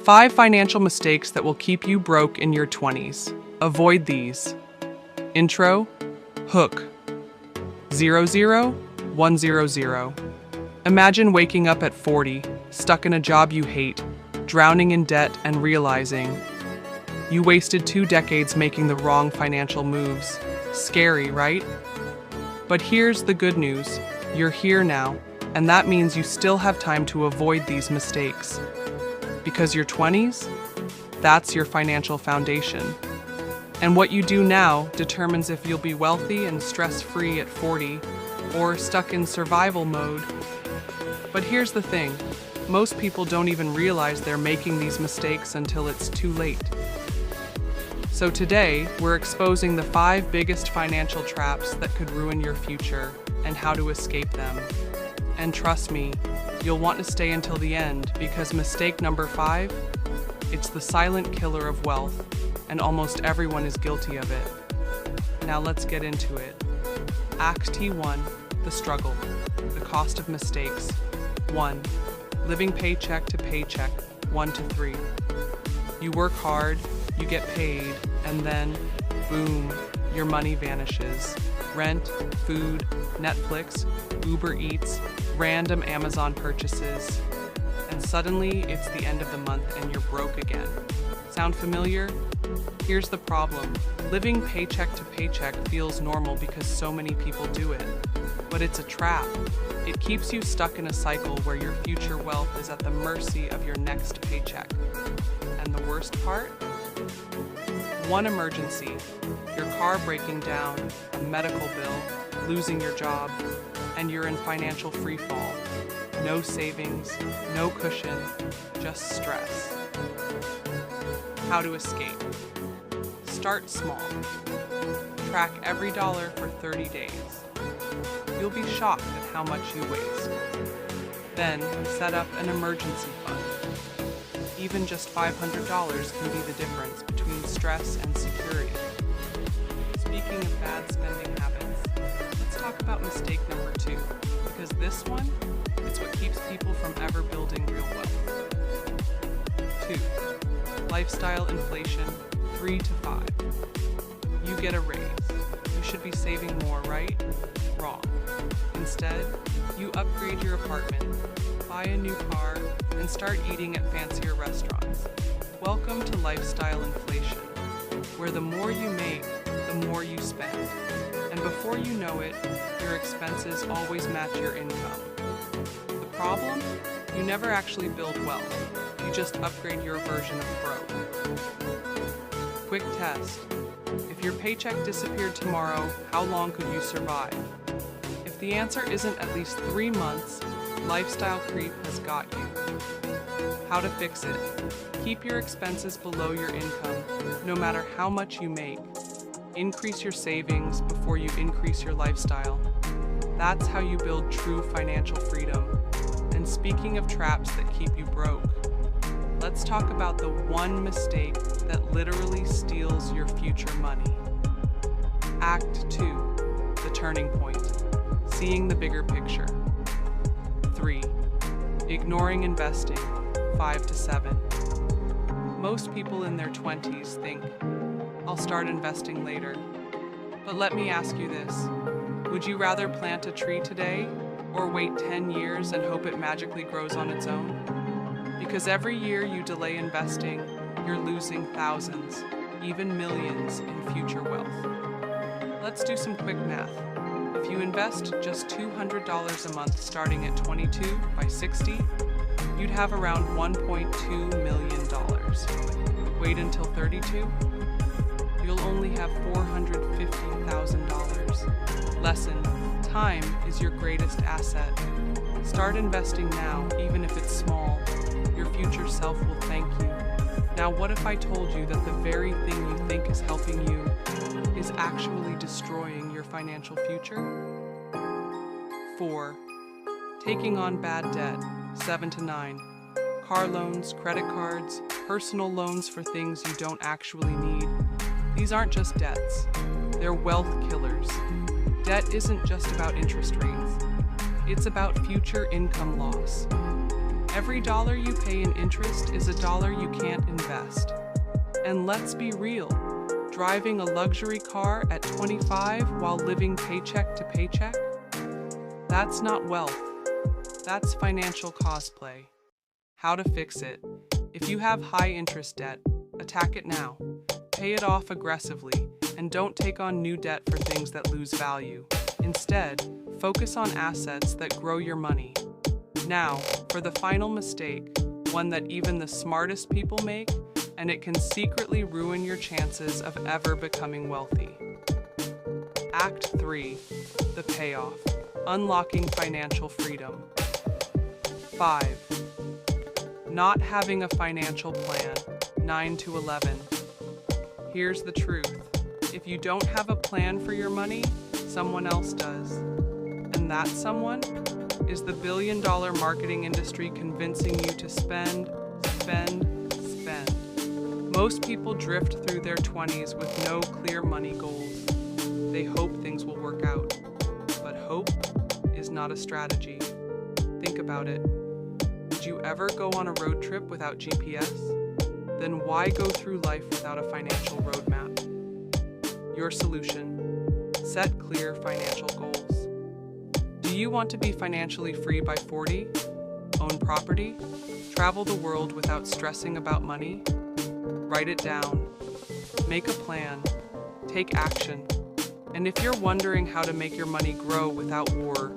5 financial mistakes that will keep you broke in your 20s. Avoid these. Intro, hook, 00100. Imagine waking up at 40, stuck in a job you hate, drowning in debt and realizing you wasted 2 decades making the wrong financial moves. Scary, right? But here's the good news. You're here now, and that means you still have time to avoid these mistakes. Because your 20s, that's your financial foundation. And what you do now determines if you'll be wealthy and stress-free at 40 or stuck in survival mode. But here's the thing. Most people don't even realize they're making these mistakes until it's too late. So today, we're exposing the 5 biggest financial traps that could ruin your future and how to escape them. And trust me, you'll want to stay until the end because mistake number 5, it's the silent killer of wealth, and almost everyone is guilty of it. Now let's get into it. Act T1, the struggle, the cost of mistakes. 1. Living paycheck to paycheck, 1 to 3. You work hard, you get paid, and then, boom, your money vanishes. Rent, food, Netflix, Uber Eats, random Amazon purchases, and suddenly it's the end of the month and you're broke again. Sound familiar? Here's the problem. Living paycheck to paycheck feels normal because so many people do it. But it's a trap. It keeps you stuck in a cycle where your future wealth is at the mercy of your next paycheck. And the worst part? One emergency, your car breaking down, a medical bill, losing your job, and you're in financial freefall. No savings, no cushion, just stress. How to escape. Start small. Track every dollar for 30 days. You'll be shocked at how much you waste. Then set up an emergency fund. Even just $500 can be the difference between stress and security. Speaking of bad spending habits, let's talk about mistake number 2, because this one, it's what keeps people from ever building real wealth. 2. Lifestyle inflation, 3 to 5. You get a raise. You should be saving more, right? Wrong. Instead, you upgrade your apartment, buy a new car, and start eating at fancier restaurants. Welcome to lifestyle inflation, where the more you make, the more you spend. And before you know it, your expenses always match your income. The problem? You never actually build wealth. You just upgrade your version of broke. Quick test. If your paycheck disappeared tomorrow, how long could you survive? If the answer isn't at least 3 months, lifestyle creep has got you. How to fix it. Keep your expenses below your income, no matter how much you make. Increase your savings before you increase your lifestyle. That's how you build true financial freedom. And speaking of traps that keep you broke, let's talk about the one mistake that literally steals your future money. Act 2, the turning point. Seeing the bigger picture. 3. Ignoring investing, 5 to 7. Most people in their 20s think, I'll start investing later. But let me ask you this. Would you rather plant a tree today or wait 10 years and hope it magically grows on its own? Because every year you delay investing, you're losing thousands, even millions in future wealth. Let's do some quick math. If you invest just $200 a month starting at 22 by 60, you'd have around $1.2 million. Wait until 32? You'll only have $450,000. Lesson: time is your greatest asset. Start investing now, even if it's small. Your future self will thank you. Now, what if I told you that the very thing you think is helping you is actually destroying your financial future? 4. Taking on bad debt, 7 to 9. Car loans, credit cards, personal loans for things you don't actually need. These aren't just debts. They're wealth killers. Debt isn't just about interest rates. It's about future income loss. Every dollar you pay in interest is a dollar you can't invest. And let's be real, driving a luxury car at 25 while living paycheck to paycheck? That's not wealth. That's financial cosplay. How to fix it? If you have high interest debt, attack it now. Pay it off aggressively, and don't take on new debt for things that lose value. Instead, focus on assets that grow your money. Now, for the final mistake, one that even the smartest people make, and it can secretly ruin your chances of ever becoming wealthy. Act 3. The payoff. Unlocking financial freedom. 5. Not having a financial plan. 9 to 11. Here's the truth. If you don't have a plan for your money, someone else does. And that someone is the billion-dollar marketing industry convincing you to spend, spend, spend. Most people drift through their 20s with no clear money goals. They hope things will work out. But hope is not a strategy. Think about it. Did you ever go on a road trip without GPS? Then why go through life without a financial roadmap? Your solution: set clear financial goals. Do you want to be financially free by 40? Own property? Travel the world without stressing about money? Write it down. Make a plan. Take action. And if you're wondering how to make your money grow without war,